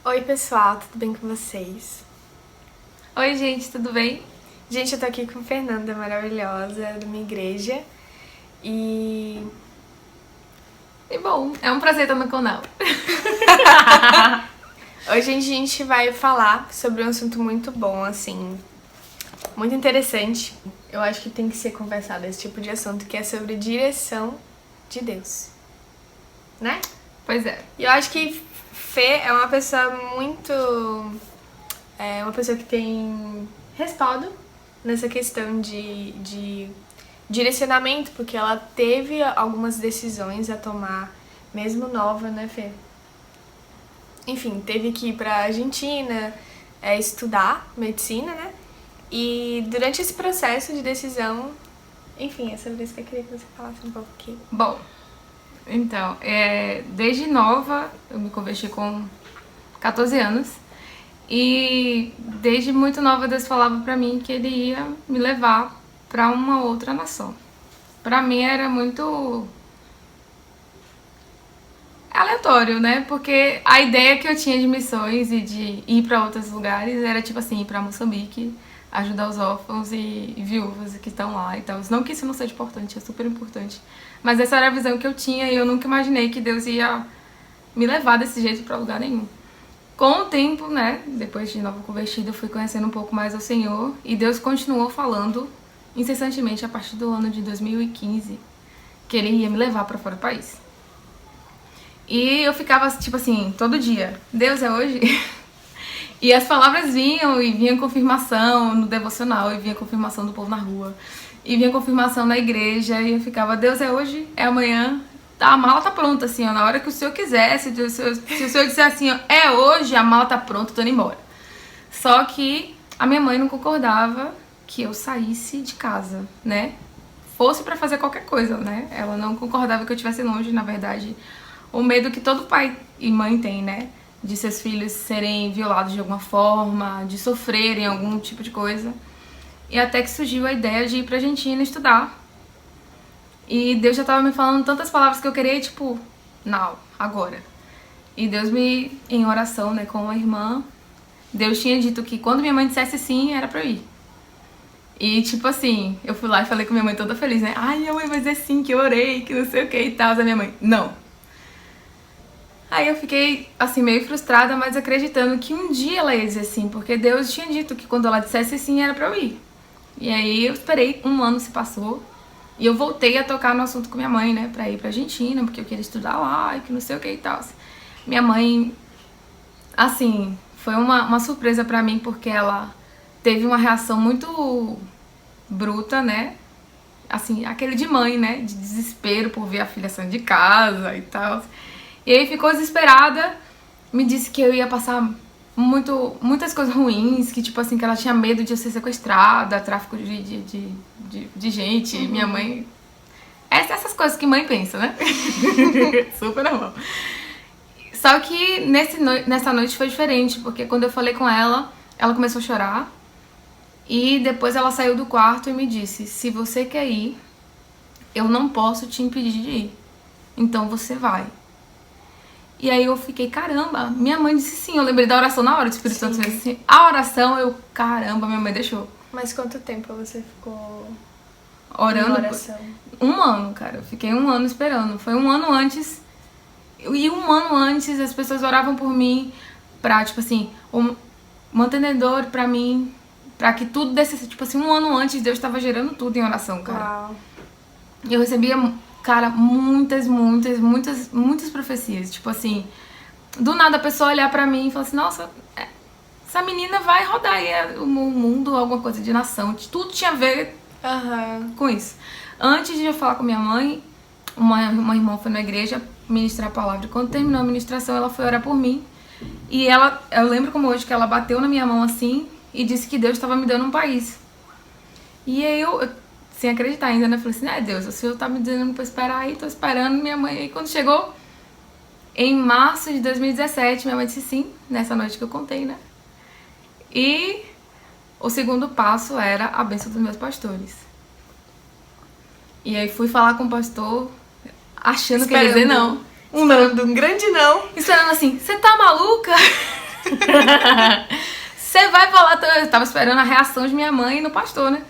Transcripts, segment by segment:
Oi pessoal, tudo bem com vocês? Oi, gente, tudo bem? Gente, eu tô aqui com a Fernanda, maravilhosa, da minha igreja. E E bom, é um prazer estar no canal. hoje a gente vai falar sobre um assunto muito bom, assim, muito interessante. Eu acho que tem que ser conversado esse tipo de assunto, que é sobre direção de Deus, né? Pois é. E eu acho que Fê é uma pessoa muito... uma pessoa que tem respaldo nessa questão de direcionamento, porque ela teve algumas decisões a tomar, mesmo nova, né, Fê? Enfim, teve que ir pra Argentina, estudar medicina, né? E durante esse processo de decisão, enfim, é sobre isso que eu queria que você falasse um pouco aqui. Bom, então, desde nova, eu me converti com 14 anos. E desde muito nova Deus falava pra mim que Ele ia me levar pra uma outra nação. Pra mim era muito aleatório, né? Porque a ideia que eu tinha de missões e de ir pra outros lugares era tipo assim, ir pra Moçambique, ajudar os órfãos e viúvas que estão lá e tal. Não que isso não seja importante, é super importante. Mas essa era a visão que eu tinha e eu nunca imaginei que Deus ia me levar desse jeito pra lugar nenhum. Com o tempo, né, depois de nova convertida, eu fui conhecendo um pouco mais ao Senhor e Deus continuou falando incessantemente a partir do ano de 2015 que Ele ia me levar pra fora do país. E eu ficava, tipo assim, todo dia, Deus é hoje? E as palavras vinham, e vinha confirmação no devocional, e vinha confirmação do povo na rua, e vinha confirmação na igreja, e eu ficava, Deus é hoje? É amanhã? Tá, a mala tá pronta, assim, ó, na hora que o Senhor quiser, se o Senhor disser assim, ó, é hoje, a mala tá pronta, tô indo embora. Só que a minha mãe não concordava que eu saísse de casa, né? Fosse pra fazer qualquer coisa, né? Ela não concordava que eu estivesse longe, na verdade. O medo que todo pai e mãe tem, né? De seus filhos serem violados de alguma forma, de sofrerem algum tipo de coisa. E até que surgiu a ideia de ir pra Argentina estudar. E Deus já tava me falando tantas palavras que eu queria, tipo, não, agora. E Deus me, em oração, né, com uma irmã, Deus tinha dito que quando minha mãe dissesse sim, era pra eu ir. E, tipo assim, eu fui lá e falei com minha mãe toda feliz, né? Ai, minha mãe vai dizer sim, que eu orei, que não sei o que e tal. A minha mãe, não. Aí eu fiquei, assim, meio frustrada, mas acreditando que um dia ela ia dizer sim, porque Deus tinha dito que quando ela dissesse sim, era pra eu ir. E aí eu esperei, um ano se passou, e eu voltei a tocar no assunto com minha mãe, né, pra ir pra Argentina, porque eu queria estudar lá, e que não sei o que e tal. Minha mãe, assim, foi uma surpresa pra mim, porque ela teve uma reação muito bruta, né, assim, aquele de mãe, né, de desespero por ver a filha saindo de casa e tal. E aí ficou desesperada, me disse que eu ia passar muitas coisas ruins, que tipo assim, que ela tinha medo de eu ser sequestrada, tráfico de gente, minha mãe... Essas coisas que mãe pensa, né? Super normal. Só que nessa noite foi diferente, porque quando eu falei com ela, ela começou a chorar. E depois ela saiu do quarto e me disse, se você quer ir, eu não posso te impedir de ir. Então você vai. E aí eu fiquei, caramba, minha mãe disse sim. Eu lembrei da oração na hora, o Espírito Santo fez assim. A oração, eu, caramba, minha mãe deixou. Mas quanto tempo você ficou Orando? em oração? Um ano, cara. Eu fiquei um ano esperando. Foi um ano antes. E um ano antes as pessoas oravam por mim pra, tipo assim, um mantenedor pra mim, pra que tudo desse, tipo assim, um ano antes Deus tava gerando tudo em oração, cara. Uau. Eu recebia, cara, muitas profecias. Tipo assim, do nada a pessoa olhar pra mim e falar assim, nossa, essa menina vai rodar aí o mundo, alguma coisa de nação. Tudo tinha a ver com isso. Antes de eu falar com minha mãe, uma irmã foi na igreja ministrar a palavra. Quando terminou a ministração, ela foi orar por mim. E eu lembro como hoje que ela bateu na minha mão assim e disse que Deus estava me dando um país. E aí eu sem acreditar ainda, né? Falei assim, Deus, o Senhor tá me dizendo pra esperar aí, tô esperando minha mãe. Aí quando chegou, em março de 2017, minha mãe disse sim, nessa noite que eu contei, né? E o segundo passo era a bênção dos meus pastores. E aí fui falar com o pastor, achando que ele ia dizer não. Um grande não. Esperando assim, você tá maluca? Você vai falar... Eu tava esperando a reação de minha mãe no pastor, né?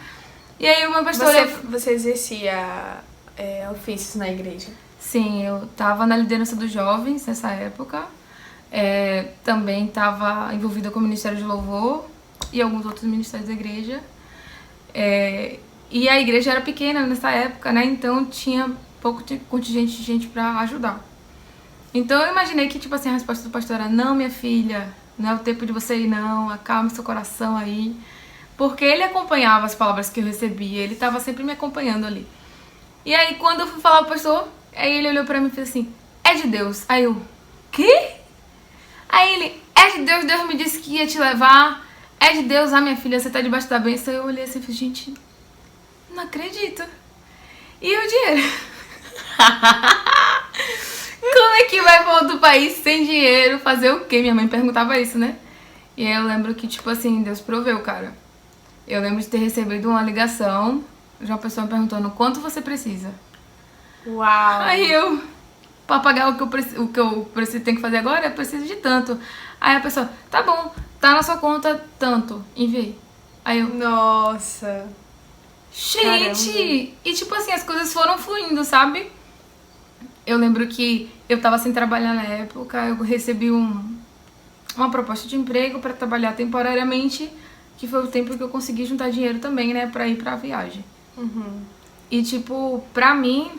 E aí o meu pastor... Você exercia ofícios na igreja? Sim, eu tava na liderança dos jovens nessa época. Também tava envolvida com o Ministério de Louvor e alguns outros ministérios da igreja. E a igreja era pequena nessa época, né? Então tinha pouco contingente de gente pra ajudar. Então eu imaginei que, tipo assim, a resposta do pastor era: não, minha filha, não é o tempo de você ir não, acalme seu coração aí. Porque ele acompanhava as palavras que eu recebia, ele tava sempre me acompanhando ali. E aí quando eu fui falar pro pastor, aí ele olhou pra mim e fez assim: é de Deus. Aí eu: quê? Aí ele: é de Deus, Deus me disse que ia te levar. É de Deus, minha filha, você tá debaixo da bênção. Eu olhei assim e falei: gente, não acredito. E o dinheiro? Como é que vai pra outro país sem dinheiro? Fazer o quê? Minha mãe perguntava isso, né? E aí eu lembro que, tipo assim, Deus proveu, cara. Eu lembro de ter recebido uma ligação de uma pessoa me perguntando: quanto você precisa? Uau! Aí eu, pra pagar o que eu preciso, tenho que fazer agora, eu preciso de tanto. Aí a pessoa: tá bom, tá na sua conta tanto, enviei. Aí eu: nossa! Gente! Caramba. E tipo assim, as coisas foram fluindo, sabe? Eu lembro que eu tava sem trabalhar na época, eu recebi uma proposta de emprego pra trabalhar temporariamente, que foi o tempo que eu consegui juntar dinheiro também, né, pra ir pra viagem. Uhum. E tipo, pra mim,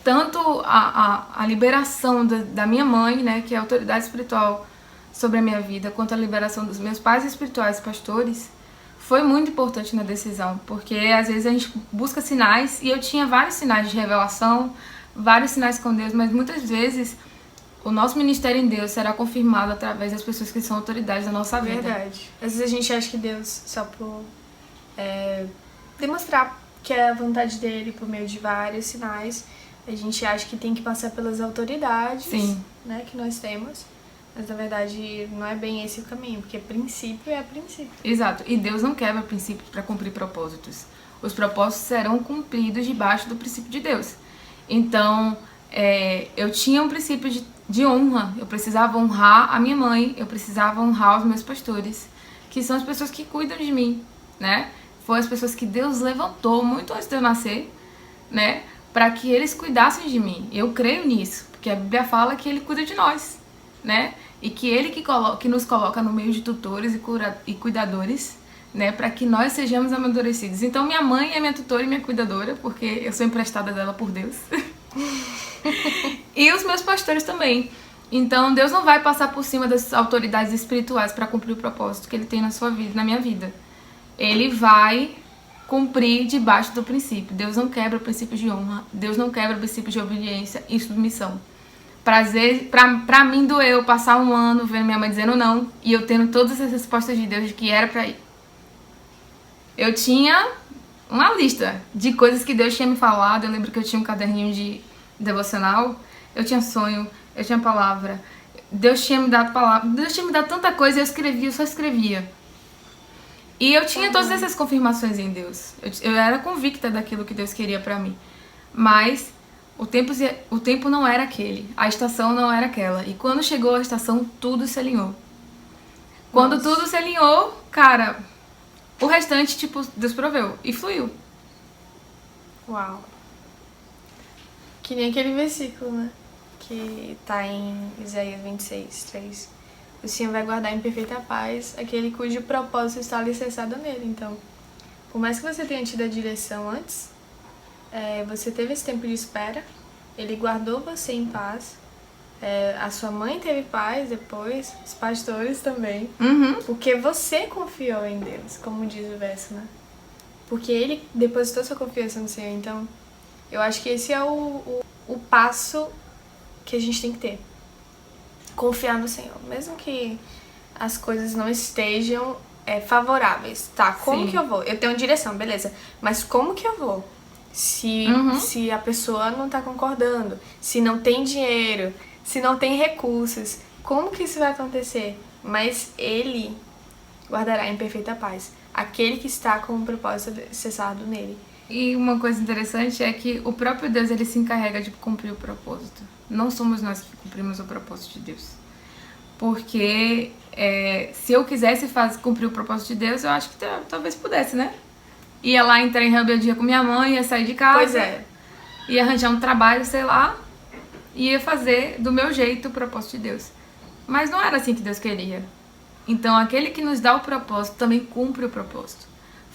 tanto a liberação da minha mãe, né, que é a autoridade espiritual sobre a minha vida, quanto a liberação dos meus pais espirituais, pastores, foi muito importante na decisão, porque às vezes a gente busca sinais, e eu tinha vários sinais de revelação, vários sinais com Deus, mas muitas vezes o nosso ministério em Deus será confirmado através das pessoas que são autoridades da nossa vida. Verdade. Às vezes a gente acha que Deus, só por demonstrar que é a vontade dele por meio de vários sinais, a gente acha que tem que passar pelas autoridades, né, que nós temos. Mas na verdade não é bem esse o caminho, porque princípio é princípio. Exato, e Deus não quebra princípios para cumprir propósitos. Os propósitos serão cumpridos debaixo do princípio de Deus. Então, eu tinha um princípio de honra, eu precisava honrar a minha mãe, eu precisava honrar os meus pastores, que são as pessoas que cuidam de mim, né? Foram as pessoas que Deus levantou muito antes de eu nascer, né? Para que eles cuidassem de mim. Eu creio nisso, porque a Bíblia fala que Ele cuida de nós, né? E que Ele que nos coloca no meio de tutores e cuidadores, né? Para que nós sejamos amadurecidos. Então minha mãe é minha tutora e minha cuidadora, porque eu sou emprestada dela por Deus. E os meus pastores também. Então Deus não vai passar por cima das autoridades espirituais para cumprir o propósito que Ele tem na sua vida, na minha vida. Ele vai cumprir debaixo do princípio. Deus não quebra o princípio de honra. Deus não quebra o princípio de obediência e submissão. Pra mim doeu passar um ano vendo minha mãe dizendo não e eu tendo todas as respostas de Deus de que era pra ir. Eu tinha uma lista de coisas que Deus tinha me falado. Eu lembro que eu tinha um caderninho de devocional. Eu tinha sonho, eu tinha palavra. Deus tinha me dado palavra. Deus tinha me dado tanta coisa e eu só escrevia. E eu tinha todas essas confirmações em Deus. Eu era convicta daquilo que Deus queria pra mim. Mas o tempo não era aquele. A estação não era aquela. E quando chegou a estação, tudo se alinhou. Quando tudo se alinhou, cara, o restante, tipo, Deus proveu. E fluiu. Uau. Que nem aquele versículo, né? Que tá em Isaías 26, 3. O Senhor vai guardar em perfeita paz aquele cujo propósito está alicerçado nele. Então, por mais que você tenha tido a direção antes, você teve esse tempo de espera, Ele guardou você em paz, a sua mãe teve paz depois, os pastores também, porque você confiou em Deus, como diz o verso, né? Porque Ele depositou sua confiança no Senhor. Então, eu acho que esse é o passo que a gente tem que ter. Confiar no Senhor, mesmo que as coisas não estejam favoráveis. Tá, como que eu vou? Eu tenho direção, beleza, mas como que eu vou? Se a pessoa não tá concordando, se não tem dinheiro, se não tem recursos, como que isso vai acontecer? Mas Ele guardará em perfeita paz aquele que está com o propósito cessado nele. E uma coisa interessante é que o próprio Deus, ele se encarrega de cumprir o propósito. Não somos nós que cumprimos o propósito de Deus. Porque se eu quisesse cumprir o propósito de Deus, eu acho que talvez pudesse, né? Ia lá entrar em rebeldia com minha mãe, ia sair de casa. Pois é. Ia arranjar um trabalho, sei lá, e ia fazer do meu jeito o propósito de Deus. Mas não era assim que Deus queria. Então, aquele que nos dá o propósito também cumpre o propósito.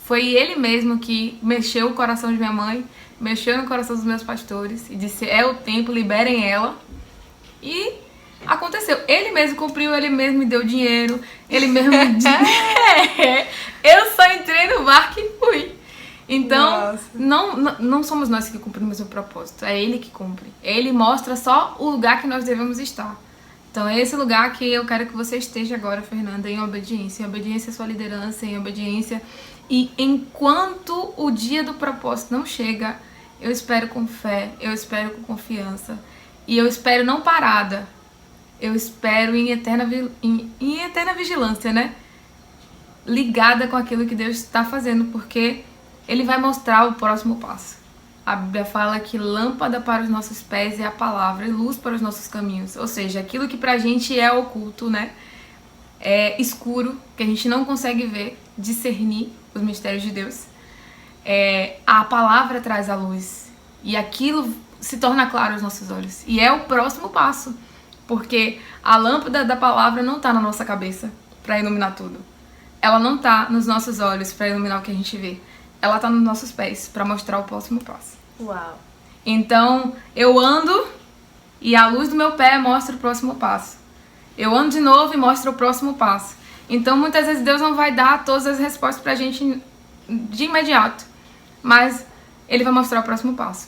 Foi Ele mesmo que mexeu o coração de minha mãe, mexeu no coração dos meus pastores e disse, é o tempo, liberem ela. E aconteceu. Ele mesmo cumpriu, Ele mesmo me deu dinheiro, Ele mesmo me disse... Eu só entrei no barco e fui. Então, não somos nós que cumprimos o propósito, é Ele que cumpre. Ele mostra só o lugar que nós devemos estar. Então é esse lugar que eu quero que você esteja agora, Fernanda, em obediência à sua liderança, em obediência. E enquanto o dia do propósito não chega, eu espero com fé, eu espero com confiança. E eu espero não parada, eu espero em eterna vigilância, né? Ligada com aquilo que Deus está fazendo, porque Ele vai mostrar o próximo passo. A Bíblia fala que lâmpada para os nossos pés é a palavra e luz para os nossos caminhos. Ou seja, aquilo que pra gente é oculto, né? É escuro, que a gente não consegue ver, discernir os mistérios de Deus. A palavra traz a luz. E aquilo se torna claro aos nossos olhos. E é o próximo passo. Porque a lâmpada da palavra não está na nossa cabeça para iluminar tudo. Ela não está nos nossos olhos para iluminar o que a gente vê. Ela está nos nossos pés para mostrar o próximo passo. Uau. Então, eu ando e a luz do meu pé mostra o próximo passo. Eu ando de novo e mostra o próximo passo. Então, muitas vezes Deus não vai dar todas as respostas pra gente de imediato. Mas Ele vai mostrar o próximo passo.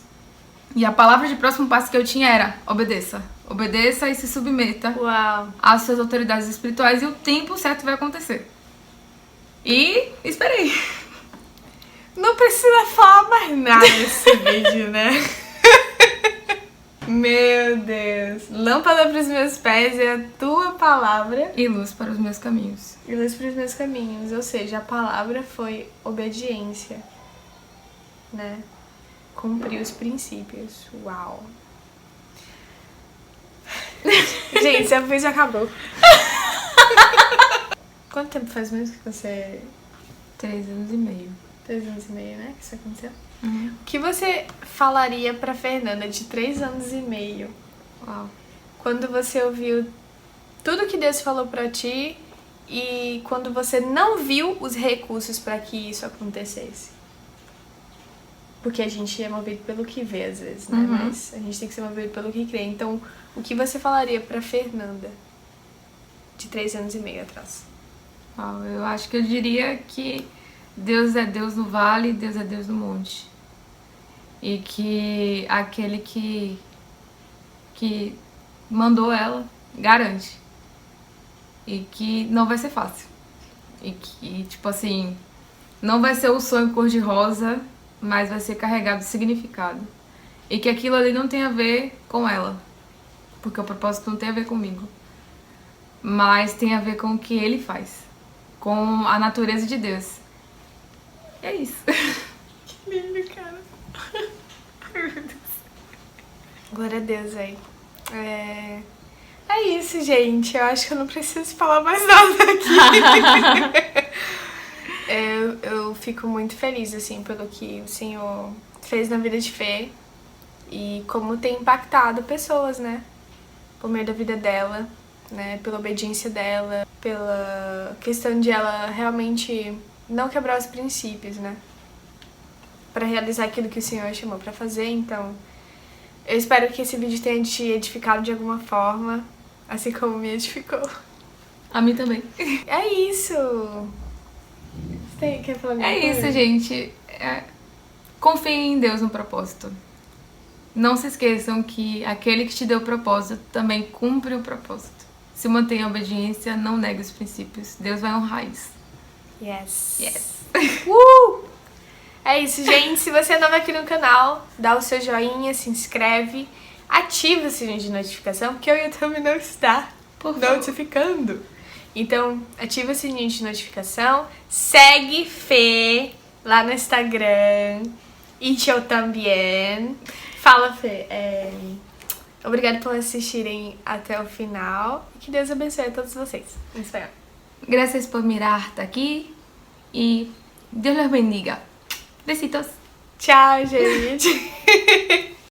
E a palavra de próximo passo que eu tinha era obedeça. Obedeça e se submeta às suas autoridades espirituais e o tempo certo vai acontecer. E esperei. Não precisa falar mais nada nesse vídeo, né? Meu Deus. Lâmpada para os meus pés é a tua palavra. E luz para os meus caminhos. E luz para os meus caminhos. Ou seja, a palavra foi obediência, né? Cumprir os princípios. Uau. Gente, esse vídeo acabou. Quanto tempo faz mesmo que você... 3 anos e meio. 3 anos e meio, né? Que isso aconteceu. Uhum. O que você falaria pra Fernanda de 3 anos e meio? Uau. Quando você ouviu tudo que Deus falou pra ti e quando você não viu os recursos pra que isso acontecesse? Porque a gente é movido pelo que vê às vezes, né? Uhum. Mas a gente tem que ser movido pelo que crê. Então, o que você falaria pra Fernanda de 3 anos e meio atrás? Uau, eu acho que eu diria que Deus é Deus no vale, Deus é Deus no monte. E que aquele que mandou ela garante. E que não vai ser fácil. E que, tipo assim, não vai ser o sonho cor-de-rosa, mas vai ser carregado de significado. E que aquilo ali não tem a ver com ela. Porque o propósito não tem a ver comigo. Mas tem a ver com o que Ele faz. Com a natureza de Deus. É isso. Que lindo, cara. Ai, meu Deus. Glória a Deus, aí. É isso, gente. Eu acho que eu não preciso falar mais nada aqui. Eu fico muito feliz, assim, pelo que o Senhor fez na vida de Fê. E como tem impactado pessoas, né? Por meio da vida dela, né? Pela obediência dela, pela questão de ela realmente não quebrar os princípios, né? Pra realizar aquilo que o Senhor chamou pra fazer. Então, eu espero que esse vídeo tenha te edificado de alguma forma, assim como me edificou. A mim também. É isso! Você quer falar alguma coisa? É isso, gente. Confiem em Deus no propósito. Não se esqueçam que aquele que te deu o propósito também cumpre o propósito. Se mantenha em obediência, não negue os princípios. Deus vai honrar isso. Yes! Yes! É isso, gente. Se você é novo aqui no canal, dá o seu joinha, se inscreve, ativa o sininho de notificação, porque o YouTube não está notificando. Então, ativa o sininho de notificação, segue Fê lá no Instagram, e eu também. Fala, Fê, Obrigada por assistirem até o final. E que Deus abençoe a todos vocês. Em espanhol. Gracias por mirar hasta aquí y Dios los bendiga. Besitos. Tchau, gente.